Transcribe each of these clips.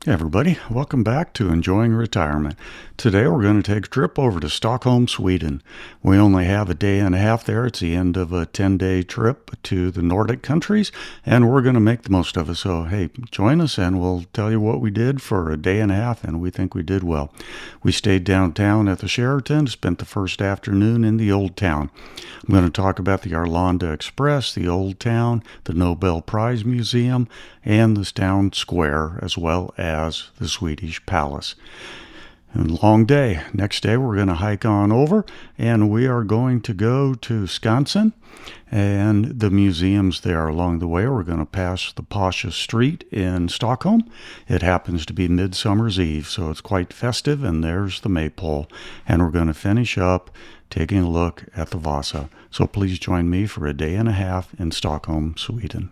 Hey everybody, welcome back to Enjoying Retirement. Today we're going to take a trip over to Stockholm, Sweden. We only have a day and a half there. It's the end of a 10-day trip to the Nordic countries, and we're going to make the most of it. So, hey, join us and we'll tell you what we did for a day and a half, and we think we did well. We stayed downtown at the Sheraton, spent the first afternoon in the Old Town. I'm going to talk about the Arlanda Express, the Old Town, the Nobel Prize Museum, and the town square, as well as the Swedish Palace. And long day. Next day we're going to hike on over, and we are going to go to Skansen and the museums there along the way. We're going to pass the poshest street in Stockholm. It happens to be Midsummer's Eve, so it's quite festive, and there's the maypole. And we're going to finish up taking a look at the Vasa. So please join me for a day and a half in Stockholm, Sweden.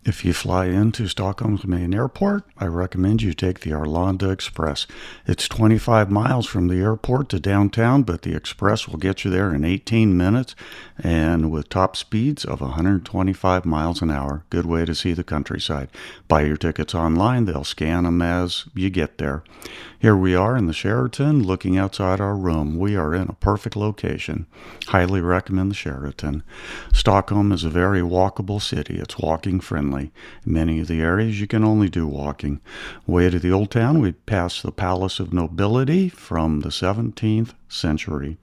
If you fly into Stockholm's main airport, I recommend you take the Arlanda Express. It's 25 miles from the airport to downtown, but the Express will get you there in 18 minutes and with top speeds of 125 miles an hour. Good way to see the countryside. Buy your tickets online. They'll scan them as you get there. Here we are in the Sheraton looking outside our room. We are in a perfect location. Highly recommend the Sheraton. Stockholm is a very walkable city. It's walking friendly. In many of the areas you can only do walking. Way to the Old Town, we pass the Palace of Nobility from the 17th century.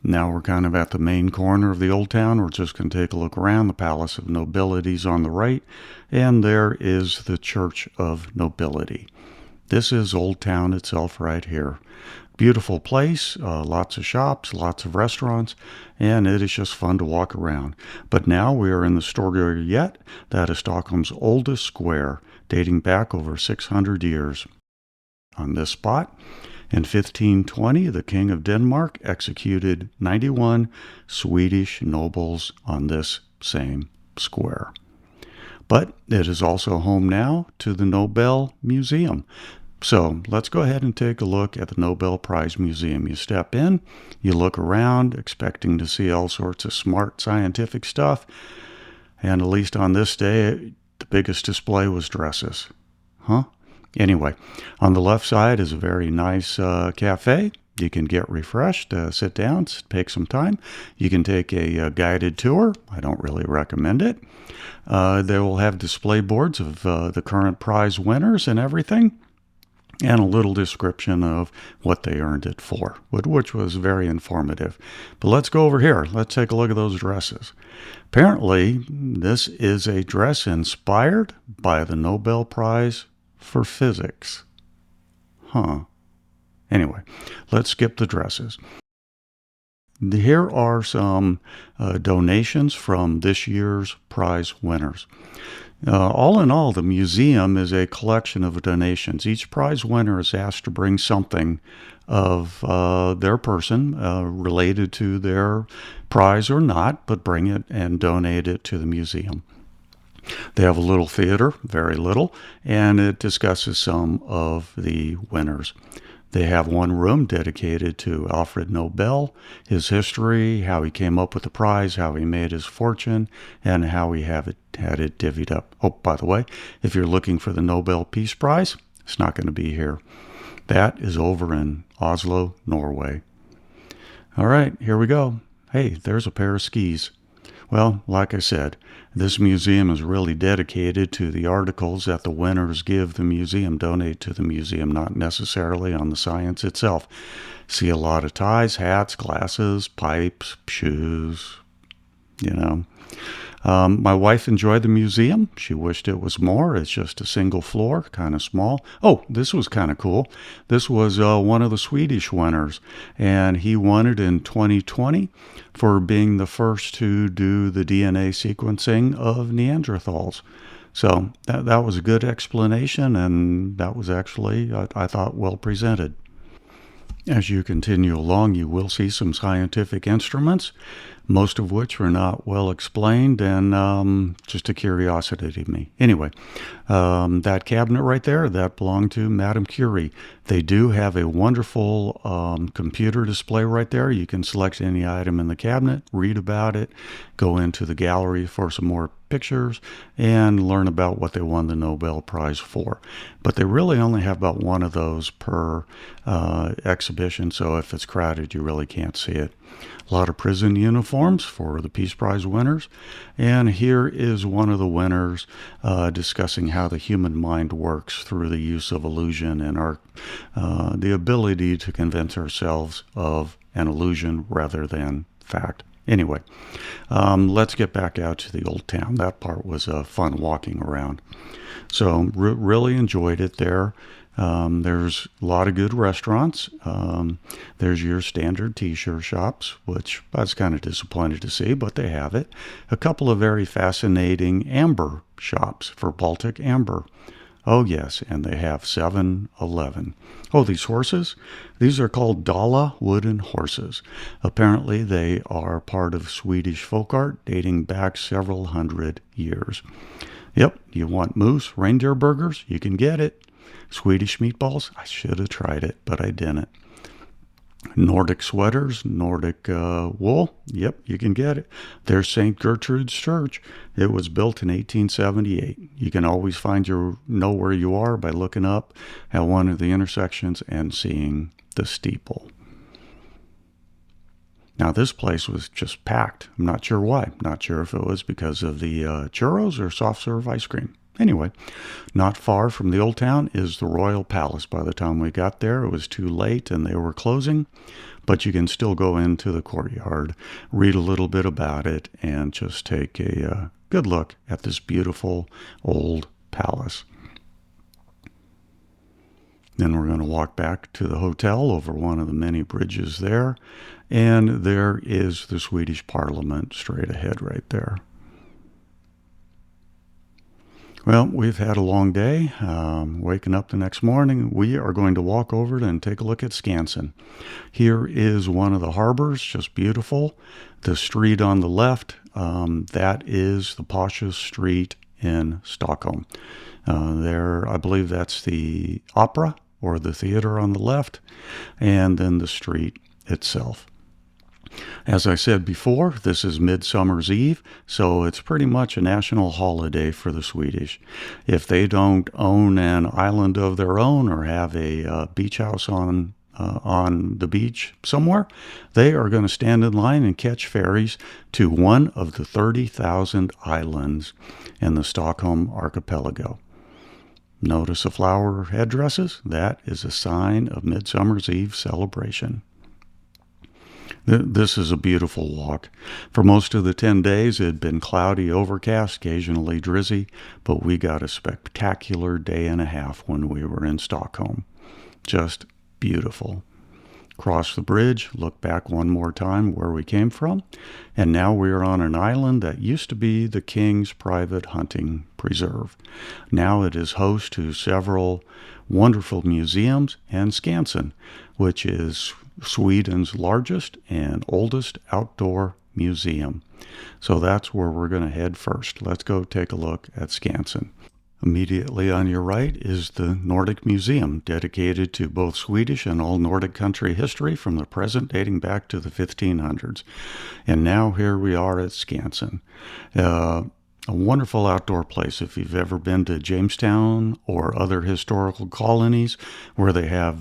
Now we're kind of at the main corner of the Old Town. We're just going to take a look around. The Palace of Nobility's on the right, and there is the Church of Nobility. This is Old Town itself right here. Beautiful place, lots of shops, lots of restaurants, and it is just fun to walk around. But now we are in the Storgatan. That is Stockholm's oldest square, dating back over 600 years. On this spot, in 1520, the King of Denmark executed 91 Swedish nobles on this same square. But it is also home now to the Nobel Museum. So let's go ahead and take a look at the Nobel Prize Museum. You step in, you look around, expecting to see all sorts of smart scientific stuff. And at least on this day, the biggest display was dresses. Anyway, on the left side is a very nice cafe. You can get refreshed, sit down, take some time. You can take a guided tour. I don't really recommend it. They will have display boards of the current prize winners and everything, and a little description of what they earned it for, which was very informative. But let's go over here. Let's take a look at those dresses. Apparently, this is a dress inspired by the Nobel Prize for physics. Anyway, let's skip the dresses. Here are some donations from this year's prize winners. All in all, the museum is a collection of donations. Each prize winner is asked to bring something of their person related to their prize or not, but bring it and donate it to the museum. They have a little theater, very little, and it discusses some of the winners. They have one room dedicated to Alfred Nobel, his history, how he came up with the prize, how he made his fortune, and how he had it divvied up. Oh, by the way, if you're looking for the Nobel Peace Prize, it's not going to be here. That is over in Oslo, Norway. All right, here we go. Hey, there's a pair of skis. Well, like I said, this museum is really dedicated to the articles that the winners give the museum, donate to the museum, not necessarily on the science itself. See a lot of ties, hats, glasses, pipes, shoes, My wife enjoyed the museum. She wished it was more. It's just a single floor, kind of small. Oh, this was kind of cool. This was one of the Swedish winners, and he won it in 2020 for being the first to do the DNA sequencing of Neanderthals. So that was a good explanation, and that was actually, I thought, well presented. As you continue along, you will see some scientific instruments. most of which are not well explained and just a curiosity to me. Anyway, that cabinet right there, that belonged to Madame Curie. They do have a wonderful computer display right there. You can select any item in the cabinet, read about it, go into the gallery for some more pictures, and learn about what they won the Nobel Prize for. But they really only have about one of those per exhibition, so if it's crowded, you really can't see it. A lot of prison uniforms for the Peace Prize winners. And here is one of the winners discussing how the human mind works through the use of illusion and the ability to convince ourselves of an illusion rather than fact. Anyway, let's get back out to the old town. That part was fun walking around. So really enjoyed it there. There's a lot of good restaurants. There's your standard t-shirt shops, which I was kind of disappointed to see, but they have it. A couple of very fascinating amber shops for Baltic amber. Oh, yes, and they have 7-Eleven. Oh, these horses? These are called Dala wooden horses. Apparently, they are part of Swedish folk art dating back several hundred years. Yep, you want moose, reindeer burgers? You can get it. Swedish meatballs? I should have tried it, but I didn't. Nordic sweaters, Nordic wool? Yep, you can get it. There's St. Gertrude's Church. It was built in 1878. You can always know where you are by looking up at one of the intersections and seeing the steeple. Now, this place was just packed. I'm not sure why. Not sure if it was because of the churros or soft serve ice cream. Anyway, not far from the old town is the Royal Palace. By the time we got there, it was too late and they were closing, but you can still go into the courtyard, read a little bit about it, and just take a good look at this beautiful old palace. Then we're going to walk back to the hotel over one of the many bridges there, and there is the Swedish Parliament straight ahead right there. Well, we've had a long day. Waking up the next morning, we are going to walk over and take a look at Skansen. Here is one of the harbors, just beautiful. The street on the left, that is the poshest street in Stockholm. I believe that's the opera or the theater on the left, and then the street itself. As I said before, this is Midsummer's Eve, so it's pretty much a national holiday for the Swedish. If they don't own an island of their own or have a beach house on the beach somewhere, they are going to stand in line and catch ferries to one of the 30,000 islands in the Stockholm archipelago. Notice the flower headdresses? That is a sign of Midsummer's Eve celebration. This is a beautiful walk. For most of the 10 days, it had been cloudy, overcast, occasionally drizzy, but we got a spectacular day and a half when we were in Stockholm. Just beautiful. Cross the bridge, look back one more time where we came from, and now we are on an island that used to be the king's private hunting preserve. Now it is host to several wonderful museums and Skansen, which is Sweden's largest and oldest outdoor museum. So that's where we're going to head first. Let's go take a look at Skansen. Immediately on your right is the Nordic Museum, dedicated to both Swedish and all Nordic country history from the present dating back to the 1500s. And now here we are at Skansen. A wonderful outdoor place. If you've ever been to Jamestown or other historical colonies where they have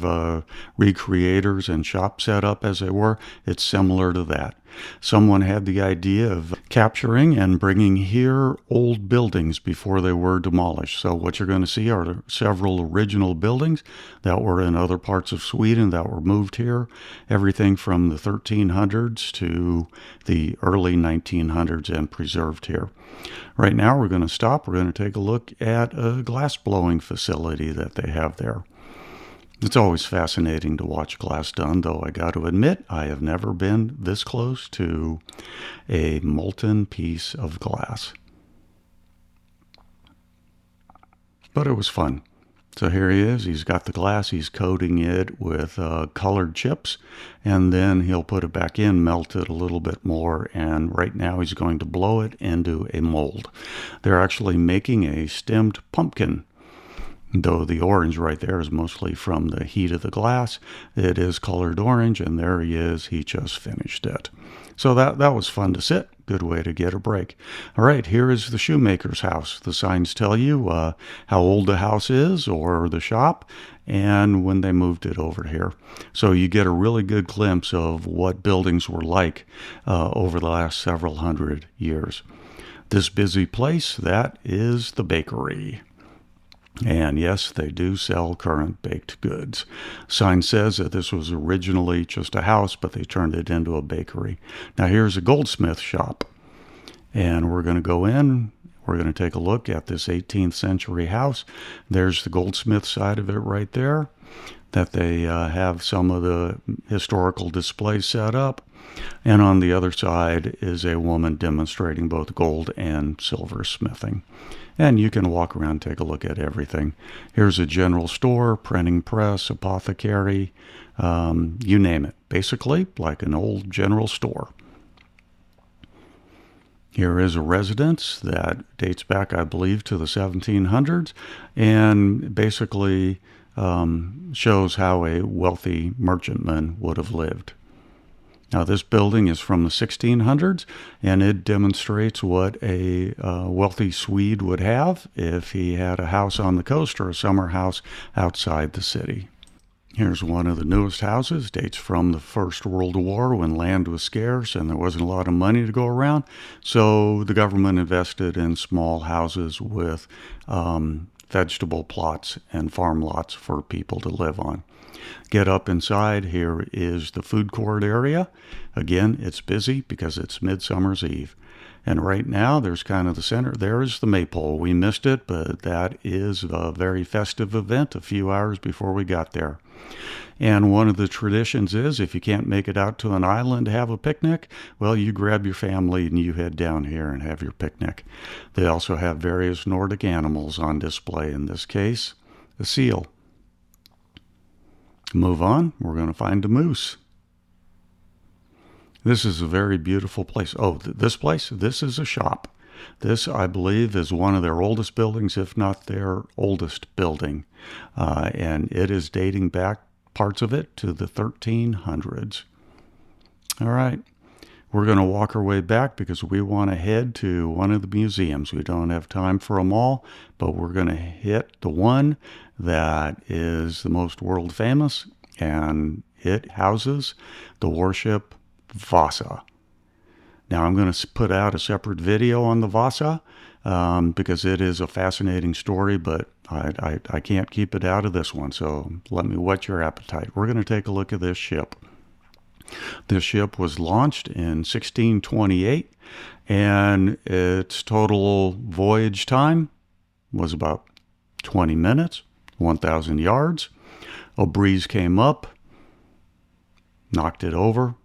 recreators and shops set up as they were, it's similar to that. Someone had the idea of capturing and bringing here old buildings before they were demolished. So what you're going to see are several original buildings that were in other parts of Sweden that were moved here, everything from the 1300s to the early 1900s and preserved here. Right now we're going to stop. We're going to take a look at a glass blowing facility that they have there. It's always fascinating to watch glass done, though I got to admit I have never been this close to a molten piece of glass. But it was fun. So here he is. He's got the glass. He's coating it with colored chips, and then he'll put it back in, melt it a little bit more, and right now he's going to blow it into a mold. They're actually making a stemmed pumpkin, though the orange right there is mostly from the heat of the glass. It is colored orange, and there he is. He just finished it. So that was fun to sit. Good way to get a break. All right, here is the shoemaker's house. The signs tell you how old the house is or the shop and when they moved it over here. So you get a really good glimpse of what buildings were like over the last several hundred years. This busy place, that is the bakery. And yes, they do sell current baked goods. Sign says that this was originally just a house, but they turned it into a bakery. Now here's a goldsmith shop. And we're going to go in. We're going to take a look at this 18th century house. There's the goldsmith side of it right there, that they have some of the historical displays set up. And on the other side is a woman demonstrating both gold and silver smithing. And you can walk around and take a look at everything. Here's a general store, printing press, apothecary, you name it. Basically, like an old general store. Here is a residence that dates back, I believe, to the 1700s and basically shows how a wealthy merchantman would have lived. Now, this building is from the 1600s, and it demonstrates what a wealthy Swede would have if he had a house on the coast or a summer house outside the city. Here's one of the newest houses, dates from the First World War when land was scarce and there wasn't a lot of money to go around. So the government invested in small houses with vegetable plots and farm lots for people to live on. Get up inside. Here is the food court area. Again, it's busy because it's Midsummer's Eve. And right now, there's kind of the center. There is the maypole. We missed it, but that is a very festive event a few hours before we got there. And one of the traditions is if you can't make it out to an island to have a picnic, well, you grab your family and you head down here and have your picnic. They also have various Nordic animals on display. In this case, a seal. Move on. We're going to find a moose. This is a very beautiful place. Oh, this place? This is a shop. This, I believe, is one of their oldest buildings, if not their oldest building. And it is dating back, parts of it, to the 1300s. All right. We're going to walk our way back because we want to head to one of the museums. We don't have time for them all, but we're going to hit the one that is the most world famous, and it houses the warship Vasa. Now, I'm going to put out a separate video on the Vasa because it is a fascinating story, but I can't keep it out of this one, so let me whet your appetite. We're going to take a look at this ship. This ship was launched in 1628, and its total voyage time was about 20 minutes, 1,000 yards. A breeze came up, knocked it over,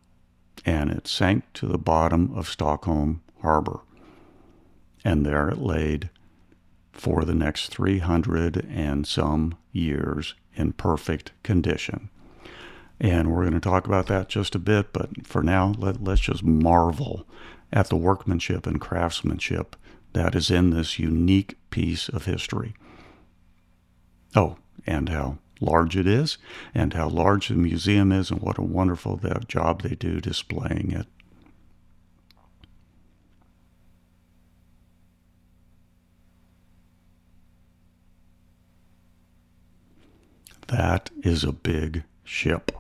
and it sank to the bottom of Stockholm Harbour. And there it laid for the next 300 and some years in perfect condition. And we're going to talk about that just a bit, but for now, let's just marvel at the workmanship and craftsmanship that is in this unique piece of history. Oh, and how large it is, and how large the museum is, and what a wonderful job they do displaying it. That is a big ship.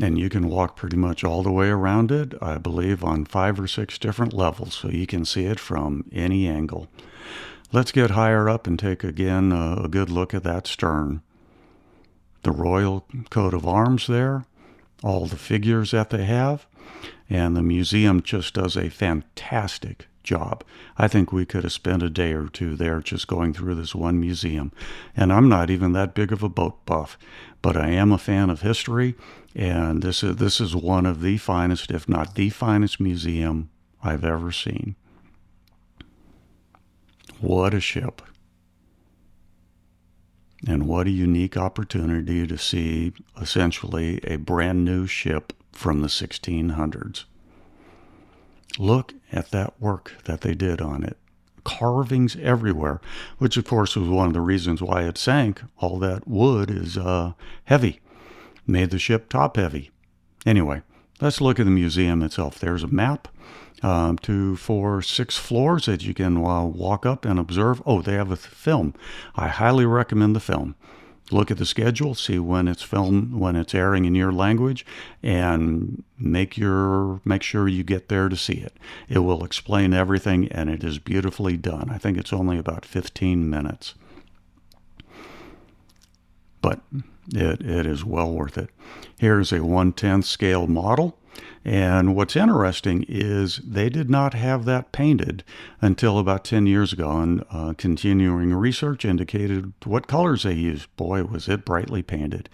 And you can walk pretty much all the way around it, I believe, on 5 or 6 different levels, so you can see it from any angle. Let's get higher up and take again a good look at that stern. The royal coat of arms there, all the figures that they have, and the museum just does a fantastic job. I think we could have spent a day or two there just going through this one museum. And I'm not even that big of a boat buff, but I am a fan of history, and this is one of the finest, if not the finest museum I've ever seen. What a ship. And what a unique opportunity to see essentially a brand new ship from the 1600s. Look at that work that they did on it. Carvings everywhere, which of course was one of the reasons why it sank. All that wood is heavy, made the ship top heavy. Anyway, let's look at the museum itself. There's a map, 2, 4, 6 floors that you can walk up and observe. Oh, they have a film. I highly recommend the film. Look at the schedule, see when it's filmed, when it's airing in your language, and make sure you get there to see it. It will explain everything, and it is beautifully done. I think it's only about 15 minutes. But it is well worth it. Here's a 1/10 scale model. And what's interesting is they did not have that painted until about 10 years ago, and continuing research indicated what colors they used. Boy, was it brightly painted.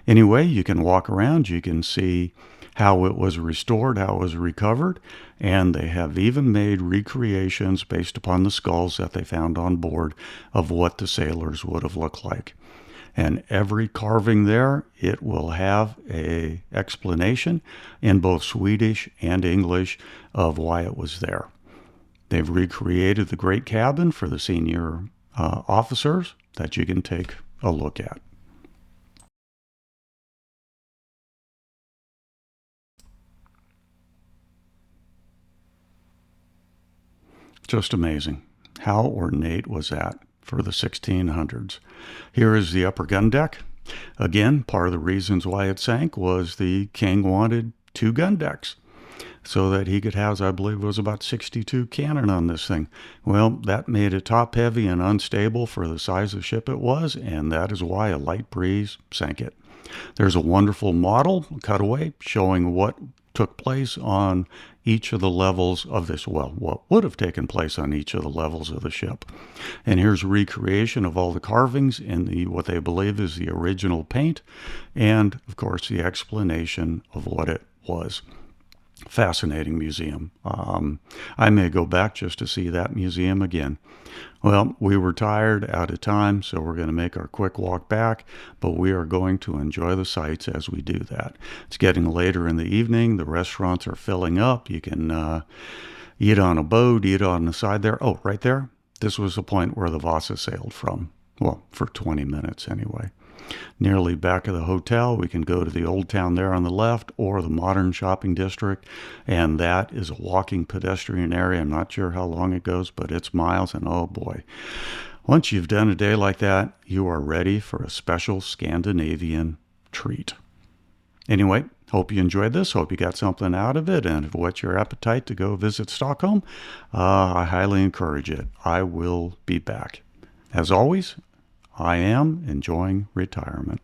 Anyway, you can walk around, you can see how it was restored, how it was recovered, and they have even made recreations based upon the skulls that they found on board of what the sailors would have looked like. And every carving there, it will have an explanation in both Swedish and English of why it was there. They've recreated the great cabin for the senior officers that you can take a look at. Just amazing. How ornate was that for the 1600s? Here is the upper gun deck. Again, part of the reasons why it sank was the king wanted 2 gun decks so that he could have, I believe it was about 62 cannon on this thing. Well, that made it top heavy and unstable for the size of ship it was, and that is why a light breeze sank it. There's a wonderful model, cutaway, showing what took place on each of the levels of this, well, what would have taken place on each of the levels of the ship. And here's a recreation of all the carvings in what they believe is the original paint, and of course the explanation of what it was. Fascinating museum. I may go back just to see that museum again. Well, we were tired, out of time, so we're going to make our quick walk back, but we are going to enjoy the sights as we do that. It's getting later in the evening. The restaurants are filling up. You can eat on a boat, eat on the side there. Oh, right there. This was the point where the Vasa sailed from. Well, for 20 minutes anyway. Nearly back of the hotel, we can go to the old town there on the left or the modern shopping district, and that is a walking pedestrian area. I'm not sure how long it goes, but it's miles, and oh boy. Once you've done a day like that, you are ready for a special Scandinavian treat. Anyway, hope you enjoyed this. Hope you got something out of it, and if what's your appetite to go visit Stockholm, I highly encourage it. I will be back. As always, I am enjoying retirement.